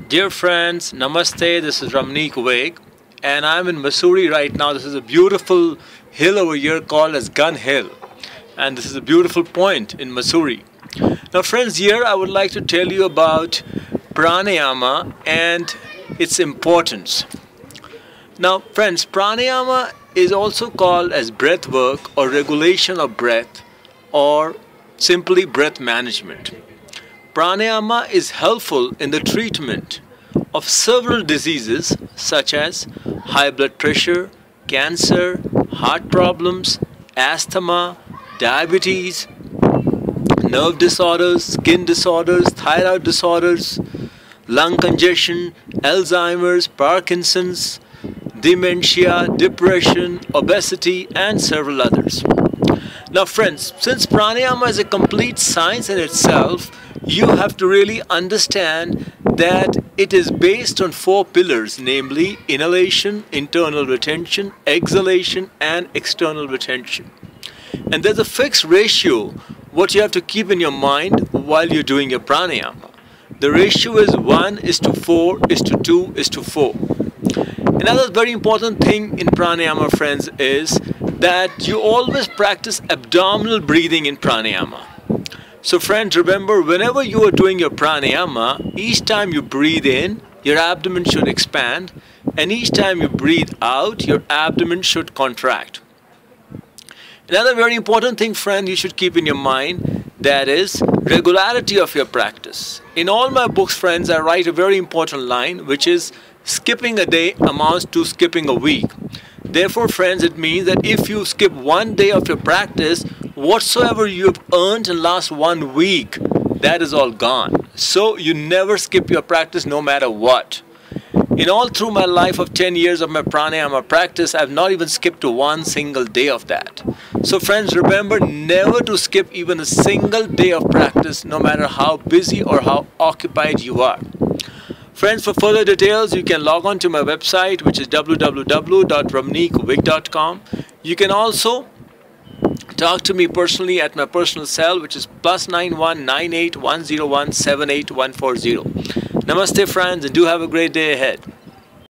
Dear friends, Namaste, this is Ramneek Veg and I'm in Mussoorie right now. This is a beautiful hill over here called as Gun Hill, and this is a beautiful point in Mussoorie. Now friends, here I would like to tell you about pranayama and its importance. Now friends, pranayama is also called as breath work or regulation of breath or simply breath management. Pranayama is helpful in the treatment of several diseases such as high blood pressure, cancer, heart problems, asthma, diabetes, nerve disorders, skin disorders, thyroid disorders, lung congestion, Alzheimer's, Parkinson's, dementia, depression, obesity, and several others. Now friends, since pranayama is a complete science in itself, you have to really understand that it is based on 4 pillars, namely inhalation, internal retention, exhalation, and external retention. And there's a fixed ratio what you have to keep in your mind while you're doing your pranayama. The ratio is 1:4:2:4. Another very important thing in pranayama, friends, is that you always practice abdominal breathing in pranayama. So friends, remember, whenever you are doing your pranayama, each time you breathe in, your abdomen should expand, and each time you breathe out, your abdomen should contract. Another very important thing, friend, you should keep in your mind, that is regularity of your practice. In all my books, friends, I write a very important line, which is skipping a day amounts to skipping a week. Therefore, friends, it means that if you skip one day of your practice, whatsoever you have earned in last 1 week, that is all gone. So you never skip your practice no matter what. In all through my life of 10 years of my pranayama practice, I have not even skipped one single day of that. So friends, remember never to skip even a single day of practice, no matter how busy or how occupied you are. Friends, for further details, you can log on to my website, which is www.ramneekveg.com. You can also talk to me personally at my personal cell, which is +91 98 101 78140. Namaste, friends, and do have a great day ahead.